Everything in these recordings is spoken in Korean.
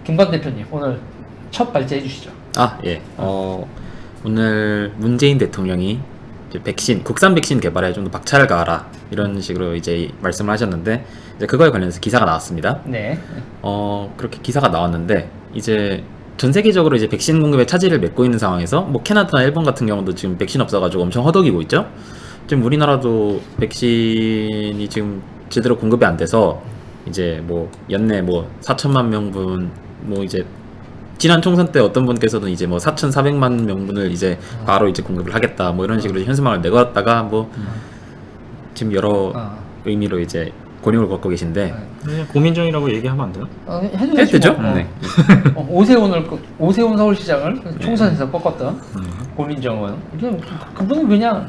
김관 대표님 오늘 첫 발제해 주시죠. 예. 오늘 문재인 대통령이 이제 백신, 국산 백신 개발에 좀 더 박차를 가하라 이런 식으로 이제 말씀을 하셨는데 이제 그거에 관련해서 기사가 나왔습니다. 네. 그렇게 기사가 나왔는데 이제 전 세계적으로 이제 백신 공급에 차질을 맺고 있는 상황에서 뭐 캐나다나 일본 같은 경우도 지금 백신 없어가지고 엄청 허덕이고 있죠. 지금 우리나라도 백신이 지금 제대로 공급이 안 돼서 이제 뭐 연내 뭐 4천만 명분 뭐 이제 지난 총선 때 어떤 분께서는 이제 뭐 4,400만 명분을 이제 바로 이제 공급을 하겠다 뭐 이런 식으로 현수막을 내걸었다가 뭐 지금 여러 의미로 이제 곤욕을 겪고 계신데 그냥 고민정이라고 얘기하면 안 되나? 해도 되죠? 네. 오세훈 서울시장을 총선에서 꺾었던 고민정 의원. 그분은 그냥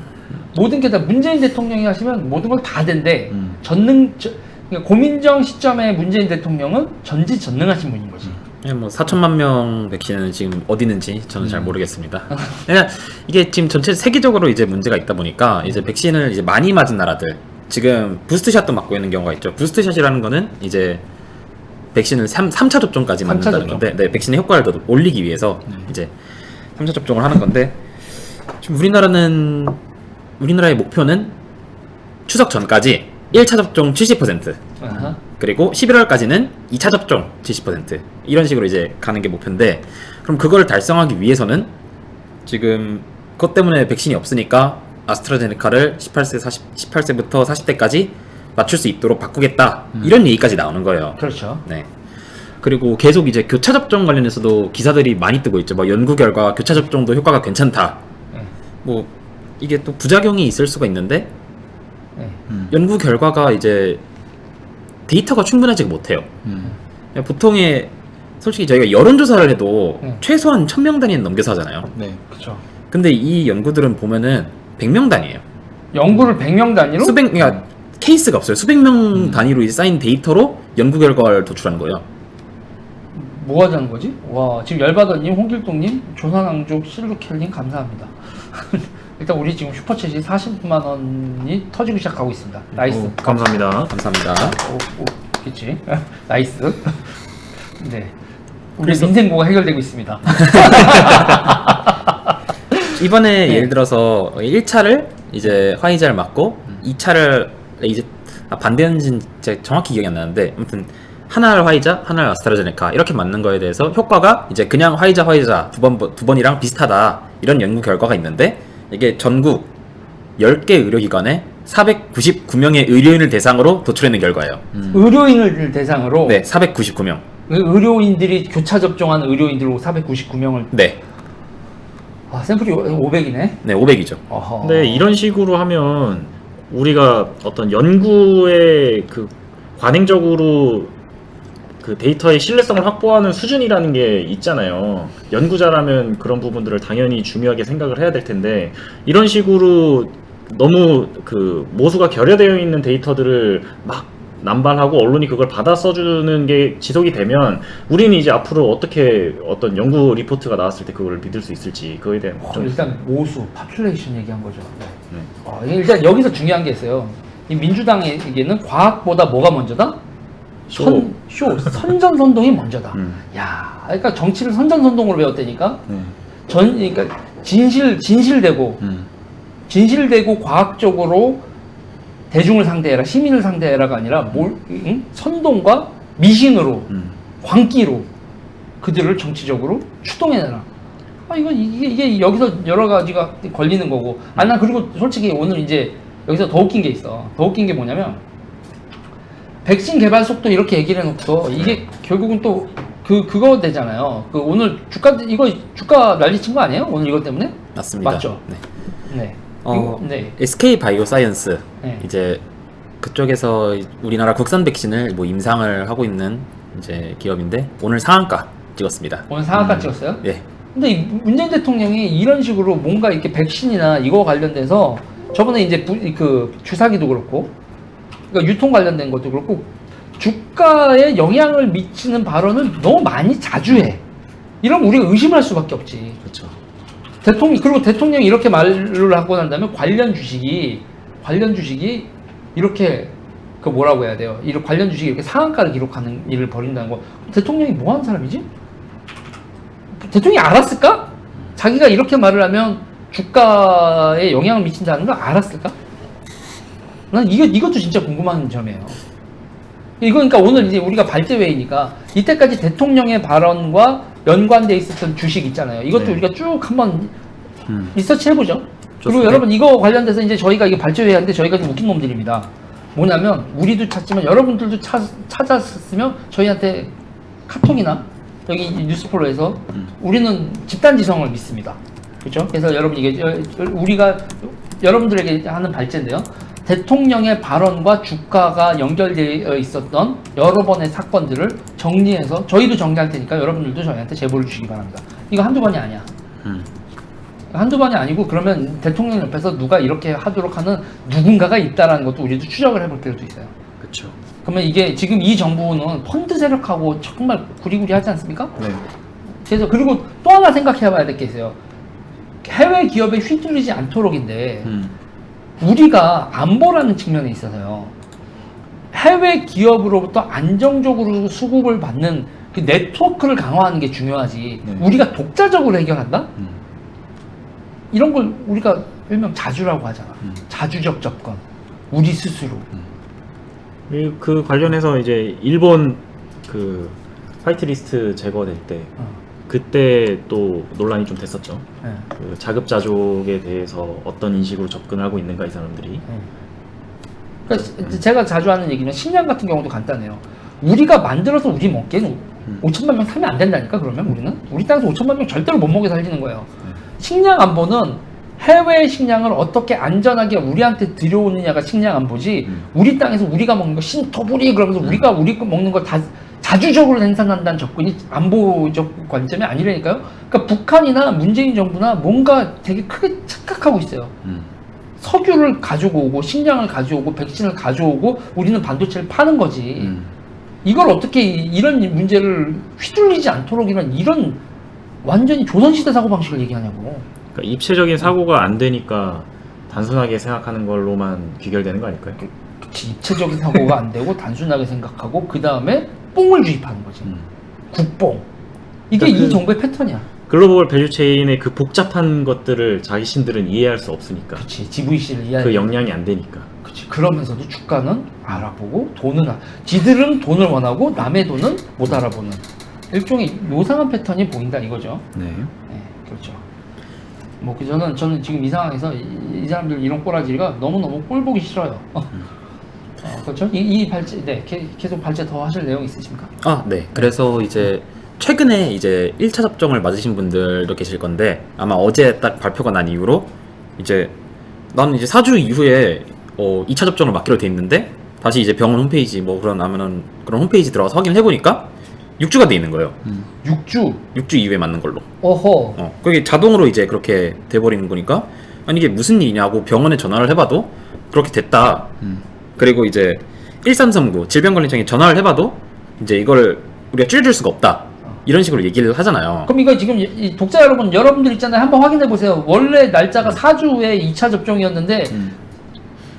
모든 게 다 문재인 대통령이 하시면 모든 걸 다 된대. 그러니까 고민정 시점에 문재인 대통령은 전지전능하신 분인 거지. 뭐 4천만 명 백신은 지금 어디 있는지 저는 잘 모르겠습니다. 그냥 이게 지금 전체 세계적으로 이제 문제가 있다 보니까 이제 백신을 이제 많이 맞은 나라들 지금 부스트샷도 맞고 있는 경우가 있죠. 부스트샷이라는 거는 이제 백신을 3차 접종까지 맞는다는 건데, 네, 백신의 효과를 더 올리기 위해서 이제 3차 접종을 하는 건데 지금 우리나라의 목표는 추석 전까지 1차 접종 70%, 그리고 11월까지는 2차 접종 70% 이런 식으로 이제 가는 게 목표인데, 그럼 그걸 달성하기 위해서는 지금 그것 때문에 백신이 없으니까 아스트라제네카를 18세부터 40대까지 맞출 수 있도록 바꾸겠다 이런 얘기까지 나오는 거예요. 그렇죠. 네. 그리고 계속 이제 교차 접종 관련해서도 기사들이 많이 뜨고 있죠. 뭐 연구 결과 교차 접종도 효과가 괜찮다. 뭐 이게 또 부작용이 있을 수가 있는데 연구 결과가 이제 데이터가 충분하지 못해요. 보통의 솔직히 저희가 여론조사를 해도 최소한 1000명 단위는 넘겨서 하잖아요. 네. 그렇죠. 근데 이 연구들은 보면은 100명 단위예요. 연구를 100명 단위로? 그러니까 케이스가 없어요. 수백 명 단위로 이제 쌓인 데이터로 연구 결과를 도출하는 거예요. 뭐 하자는 거지? 와, 지금 열받아님, 홍길동님, 조선왕족, 실루켈님 감사합니다. 일단 우리 지금 슈퍼챗이 40만 원이 터지기 시작하고 있습니다. 나이스. 감사합니다. 감사합니다. 그치? 나이스. 네. 우리 민생고가 해결되고 있습니다. 이번에 예를 들어서 1차를 이제 화이자를 맞고 2차를 이제 반대였는지 제가 정확히 기억이 안 나는데 아무튼 하나를 화이자, 하나를 아스트라제네카 이렇게 맞는 거에 대해서 효과가 이제 그냥 화이자 두 번이랑 비슷하다 이런 연구 결과가 있는데, 이게 전국 10개 의료기관에 499명의 의료인을 대상으로 도출해낸 결과예요. 의료인을 대상으로? 네, 499명. 의료인들이 교차 접종한 의료인들로 499명을? 네. 아, 샘플이 500이네? 네, 500이죠. 근데 이런 식으로 하면 우리가 어떤 연구에 그 관행적으로 그 데이터의 신뢰성을 확보하는 수준이라는 게 있잖아요. 연구자라면 그런 부분들을 당연히 중요하게 생각을 해야 될 텐데, 이런 식으로 너무 그 모수가 결여되어 있는 데이터들을 막 남발하고 언론이 그걸 받아 써주는 게 지속이 되면 우리는 이제 앞으로 어떻게 어떤 연구 리포트가 나왔을 때 그걸 믿을 수 있을지, 그거에 대한 일단 모수, 파퓰레이션 얘기한 거죠. 일단 여기서 중요한 게 있어요. 이 민주당에게는 과학보다 뭐가 먼저다? 선전선동이 먼저다. 야, 그러니까 정치를 선전선동으로 배웠다니까. 그러니까 진실되고 과학적으로 대중을 상대해라, 시민을 상대해라가 아니라 선동과 미신으로, 광기로 그들을 정치적으로 추동해내라. 이게 여기서 여러 가지가 걸리는 거고. 나 그리고 솔직히 오늘 이제 여기서 더 웃긴 게 있어. 더 웃긴 게 뭐냐면, 백신 개발 속도 이렇게 얘기를 해놓고 이게 결국은 또 그거 되잖아요. 오늘 주가 난리친 거 아니에요? 오늘 이것 때문에? 맞습니다. 맞죠? 네. 네. SK 바이오사이언스 네. 이제 그쪽에서 우리나라 국산 백신을 뭐 임상을 하고 있는 이제 기업인데 오늘 상한가 찍었습니다. 오늘 상한가 찍었어요? 네. 근데 문재인 대통령이 이런 식으로 뭔가 이렇게 백신이나 이거 관련돼서 저번에 이제 그 주사기도 그렇고, 그러니까 유통 관련된 것도 그렇고 주가에 영향을 미치는 발언을 너무 많이 자주 해. 이러면 우리가 의심할 수밖에 없지. 그렇죠. 그리고 대통령이 이렇게 말을 하고 난 다음에 관련 주식이 이렇게 그 뭐라고 해야 돼요? 이 관련 주식이 이렇게 상한가를 기록하는 일을 벌인다는 거. 대통령이 뭐 하는 사람이지? 대통령이 알았을까? 자기가 이렇게 말을 하면 주가에 영향을 미친다는 걸 알았을까? 난 이것도 진짜 궁금한 점이에요. 이거 그러니까 오늘 이제 우리가 발제회의니까 이때까지 대통령의 발언과 연관돼 있었던 주식 있잖아요. 이것도 네. 우리가 쭉 한번 리서치 해보죠. 그리고 좋습니다. 여러분 이거 관련돼서 이제 저희가 이게 발제회의하는데 저희가 좀 웃긴 놈들입니다. 뭐냐면 우리도 찾지만 여러분들도 찾았으면 저희한테 카톡이나 여기 뉴스폴로에서 우리는 집단지성을 믿습니다. 그렇죠? 그래서 여러분 이게 우리가 여러분들에게 하는 발제인데요. 대통령의 발언과 주가가 연결되어 있었던 여러 번의 사건들을 정리해서 저희도 정리할 테니까 여러분들도 저희한테 제보를 주시기 바랍니다. 이거 한두 번이 아니야. 한두 번이 아니고 그러면 대통령 옆에서 누가 이렇게 하도록 하는 누군가가 있다라는 것도 우리도 추적을 해볼 필요도 있어요. 그렇죠. 그러면 이게 지금 이 정부는 펀드 세력하고 정말 구리구리하지 않습니까? 네. 그래서 그리고 또 하나 생각해봐야 될 게 있어요. 해외 기업에 휘둘리지 않도록인데 우리가 안보라는 측면에 있어서요. 해외 기업으로부터 안정적으로 수급을 받는 그 네트워크를 강화하는 게 중요하지. 네. 우리가 독자적으로 해결한다? 이런 걸 우리가 일명 자주라고 하잖아. 자주적 접근. 우리 스스로. 그 관련해서 이제 일본 그 화이트리스트 제거될 때 그때 또 논란이 좀 됐었죠. 네. 그 자급자족에 대해서 어떤 인식으로 접근하고 있는가 이 사람들이. 그러니까 제가 자주 하는 얘기는 식량 같은 경우도 간단해요. 우리가 만들어서 우리 먹기에는 5천만 명 살면 안 된다니까. 그러면 우리 땅에서 5천만 명 절대로 못 먹여 살리는 거예요. 식량 안보는 해외 식량을 어떻게 안전하게 우리한테 들여오느냐가 식량 안보지. 우리 땅에서 우리가 먹는 거 신토부리 그러면서 우리가 우리 거 먹는 걸 다 자주적으로 생산한다는 접근이 안보적 관점이 아니라니까요. 그러니까 북한이나 문재인 정부나 뭔가 되게 크게 착각하고 있어요. 석유를 가지고 오고 식량을 가져오고 백신을 가져오고 우리는 반도체를 파는 거지. 이걸 어떻게 이런 문제를 휘둘리지 않도록 이런 완전히 조선시대 사고방식을 얘기하냐고. 그러니까 입체적인 사고가 안 되니까 단순하게 생각하는 걸로만 귀결되는 거 아닐까요? 그치, 입체적인 사고가 안 되고 단순하게 생각하고 그 다음에 뽕을 주입하는 거지. 국뽕. 이게 그러니까 이 정부의 패턴이야. 글로벌 밸류체인의 그 복잡한 것들을 자신들은 이해할 수 없으니까. 그치, GVC를 이해하는. 그 역량이 안 되니까. 그치. 그러면서도 주가는 알아보고 지들은 돈을 원하고 남의 돈은 못 알아보는 일종의 요상한 패턴이 보인다 이거죠. 네. 네, 그렇죠. 뭐 저는 지금 이 상황에서 이 사람들 이런 꼬라지가 너무너무 꼴 보기 싫어요. 그렇죠? 이 발제, 네, 계속 발제 더 하실 내용 있으십니까? 아, 네. 그래서 이제 최근에 이제 1차 접종을 맞으신 분들도 계실 건데 아마 어제 딱 발표가 난 이후로 이제 나는 이제 4주 이후에 2차 접종을 맞기로 돼 있는데 다시 이제 병원 홈페이지 뭐 그런 홈페이지 들어가서 확인을 해보니까 6주가 돼 있는 거예요. 6주 이후에 맞는 걸로. 어허. 그게 자동으로 이제 그렇게 돼버리는 거니까 아니 이게 무슨 일이냐고 병원에 전화를 해봐도 그렇게 됐다. 그리고 이제 1339 질병관리청에 전화를 해봐도 이제 이걸 우리가 줄여줄 수가 없다. 이런 식으로 얘기를 하잖아요. 그럼 이거 지금 이 독자 여러분들 있잖아요. 한번 확인해 보세요. 원래 날짜가 4주 후에 2차 접종이었는데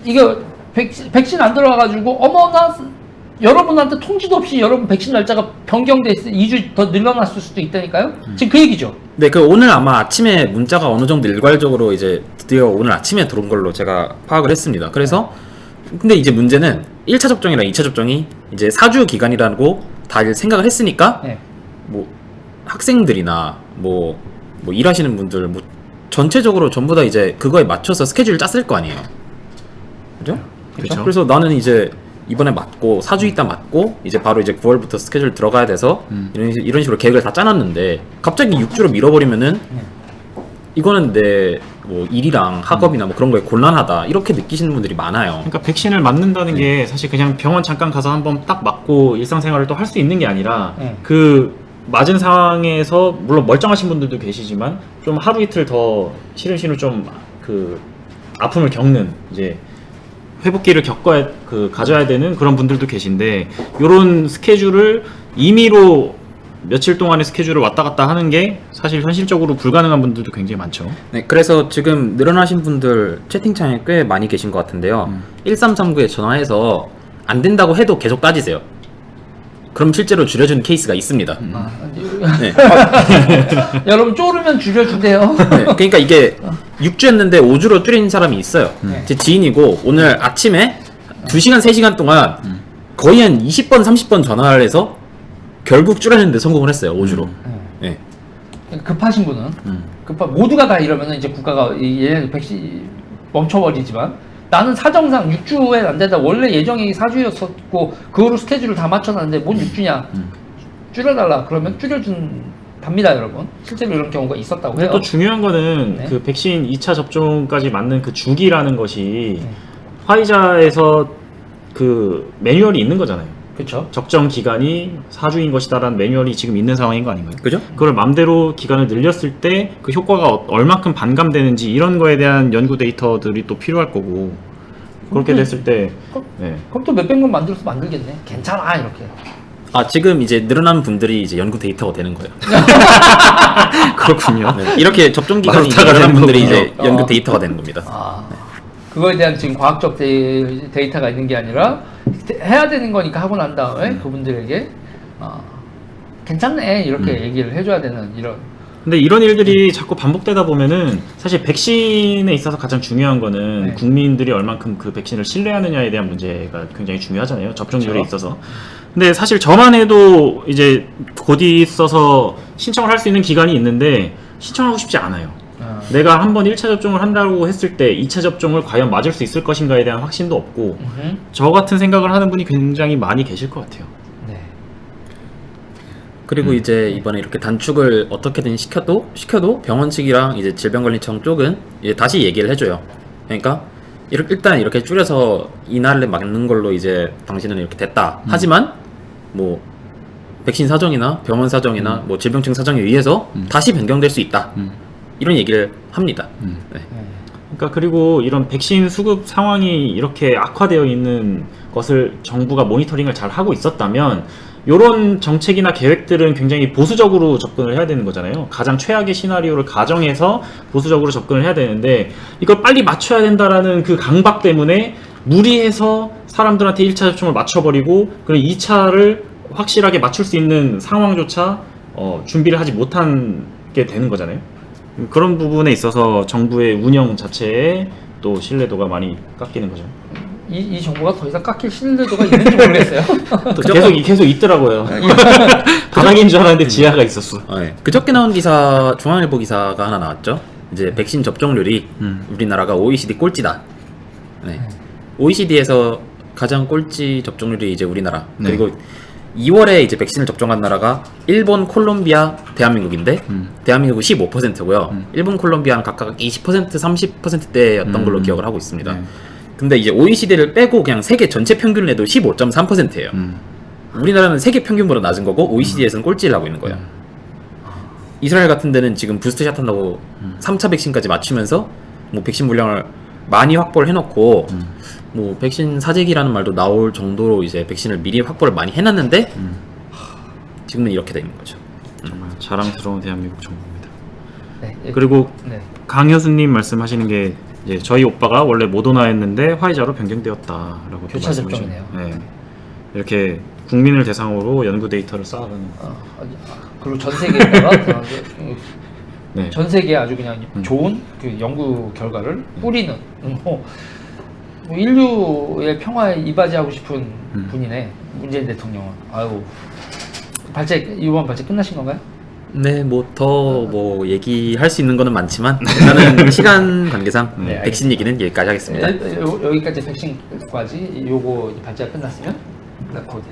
이거 백신 안 들어가가지고 어머나 여러분한테 통지도 없이 여러분 백신 날짜가 변경돼 있어 2주 더 늘어났을 수도 있다니까요. 지금 그 얘기죠. 네, 그 오늘 아마 아침에 문자가 어느 정도 일괄적으로 이제 드디어 오늘 아침에 들어온 걸로 제가 파악을 했습니다. 그래서 근데 이제 문제는 1차 접종이랑 2차 접종이 이제 4주 기간이라고 다들 생각을 했으니까 네. 뭐 학생들이나 뭐 일하시는 분들 뭐 전체적으로 전부 다 이제 그거에 맞춰서 스케줄을 짰을 거 아니에요. 그죠? 그쵸. 그래서 나는 이제 이번에 맞고 4주 있다 맞고 이제 바로 이제 9월부터 스케줄 들어가야 돼서 이런 식으로 계획을 다 짜놨는데 갑자기 6주로 밀어버리면은 이거는 내 뭐 일이랑 학업이나 뭐 그런 거에 곤란하다 이렇게 느끼시는 분들이 많아요. 그러니까 백신을 맞는다는 게 사실 그냥 병원 잠깐 가서 한번 딱 맞고 일상생활을 또 할 수 있는 게 아니라 그 맞은 상황에서 물론 멀쩡하신 분들도 계시지만 좀 하루 이틀 더 시름시름 좀 그 아픔을 겪는 이제 회복기를 가져야 되는 그런 분들도 계신데 요런 스케줄을 임의로 며칠 동안의 스케줄을 왔다 갔다 하는 게 사실 현실적으로 불가능한 분들도 굉장히 많죠. 네, 그래서 지금 늘어나신 분들 채팅창에 꽤 많이 계신 것 같은데요. 1339에 전화해서 안 된다고 해도 계속 따지세요. 그럼 실제로 줄여준 케이스가 있습니다. 네. 여러분 쪼르면 줄여준대요. 네, 그러니까 이게 6주였는데 5주로 줄인 사람이 있어요. 제 지인이고 오늘 아침에 2시간, 3시간 동안 거의 한 20번, 30번 전화를 해서 결국 줄여내는데 성공을 했어요. 5주로. 네. 급하신 분은 모두가 다 이러면은 이제 국가가 얘네 백신 멈춰버리지만 나는 사정상 6주에 안 된다. 원래 예정이 4주였었고 그거로 스케줄을 다 맞춰놨는데 뭔 6주냐 줄여달라 그러면 줄여준답니다 여러분. 실제로 이런 경우가 있었다고 해요. 또 중요한 거는 네. 그 백신 2차 접종까지 맞는 그 주기라는 것이 화이자에서 그 매뉴얼이 있는 거잖아요. 그렇죠. 적정 기간이 4주인 것이다라는 매뉴얼이 지금 있는 상황인 거 아닌가요? 그죠? 그걸 맘대로 기간을 늘렸을 때 그 효과가 얼마큼 반감되는지 이런 거에 대한 연구 데이터들이 또 필요할 거고 그렇게 됐을 때 네. 그럼 또 몇백 명 만들어서 만들겠네. 괜찮아 이렇게. 아, 지금 이제 늘어난 분들이 이제 연구 데이터가 되는 거예요. 그렇군요. 네, 이렇게 접종 기간이 마스터가 늘어난 되는 분들이 거군요. 이제 연구 데이터가 되는 겁니다. 그거에 대한 지금 과학적 데이터가 있는 게 아니라 해야 되는 거니까 하고 난 다음에 그분들에게 괜찮네 이렇게 얘기를 해줘야 되는 이런. 근데 이런 일들이 자꾸 반복되다 보면은 사실 백신에 있어서 가장 중요한 거는 네. 국민들이 얼만큼 그 백신을 신뢰하느냐에 대한 문제가 굉장히 중요하잖아요. 접종률에 그렇죠. 있어서. 근데 사실 저만 해도 이제 곧 있어서 신청을 할 수 있는 기간이 있는데 신청하고 싶지 않아요. 내가 한번 1차 접종을 한다고 했을 때 2차 접종을 과연 맞을 수 있을 것인가에 대한 확신도 없고 저 같은 생각을 하는 분이 굉장히 많이 계실 것 같아요. 네. 그리고 이제 이번에 이렇게 단축을 어떻게든 시켜도 병원 측이랑 이제 질병관리청 쪽은 이제 다시 얘기를 해줘요. 그러니까 일단 이렇게 줄여서 이날에 맞는 걸로 이제 당신은 이렇게 됐다. 하지만 뭐 백신 사정이나 병원 사정이나 뭐 질병청 사정에 의해서 다시 변경될 수 있다. 이런 얘기를 합니다. 네. 그러니까 그리고 이런 백신 수급 상황이 이렇게 악화되어 있는 것을 정부가 모니터링을 잘 하고 있었다면 이런 정책이나 계획들은 굉장히 보수적으로 접근을 해야 되는 거잖아요. 가장 최악의 시나리오를 가정해서 보수적으로 접근을 해야 되는데 이걸 빨리 맞춰야 된다라는 그 강박 때문에 무리해서 사람들한테 1차 접종을 맞춰버리고 그리고 2차를 확실하게 맞출 수 있는 상황조차 준비를 하지 못한 게 되는 거잖아요. 그런 부분에 있어서 정부의 운영 자체에 또 신뢰도가 많이 깎이는 거죠. 이 정부가 더 이상 깎일 신뢰도가 있는지 모르겠어요. 계속 있더라고요. 바닥인 줄 알았는데 지하가 있었어. 네. 그저께 나온 기사, 중앙일보 기사가 하나 나왔죠. 이제 백신 접종률이 우리나라가 OECD 꼴찌다. 네. OECD에서 가장 꼴찌 접종률이 이제 우리나라. 네. 그리고 2월에 이제 백신을 접종한 나라가 일본, 콜롬비아, 대한민국인데 대한민국은 15%고요. 일본, 콜롬비아는 각각 20%, 30%대였던 걸로 기억을 하고 있습니다. 네. 근데 이제 OECD를 빼고 그냥 세계 전체 평균을 내도 15.3%예요. 우리나라는 세계 평균보다 낮은 거고 OECD에서는 꼴찌를 하고 있는 거예요. 이스라엘 같은 데는 지금 부스트샷 한다고 3차 백신까지 맞추면서 뭐 백신 물량을 많이 확보를 해놓고 뭐 백신 사재기라는 말도 나올 정도로 이제 백신을 미리 확보를 많이 해놨는데 지금은 이렇게 되는 거죠. 정말 자랑스러운 대한민국 정부입니다. 네. 그리고 네. 강효수님 말씀하시는 게 이제 저희 오빠가 원래 모더나였는데 화이자로 변경되었다라고 또 교차 말씀해 접종이네요. 주시네요. 네. 이렇게 국민을 대상으로 연구 데이터를 쌓아가는. 그리고 전 세계에다가 네. 전 세계에 아주 그냥 좋은 그 연구 결과를 뿌리는 뭐 인류의 평화에 이바지하고 싶은 분이네. 문재인 대통령은. 아유 이번 발제 끝나신 건가요? 네, 뭐 더 뭐 얘기할 수 있는 거는 많지만 일단은 시간 관계상 네, 백신 얘기는 여기까지 하겠습니다. 여기까지 백신까지 요거 발제가 끝났으면 거기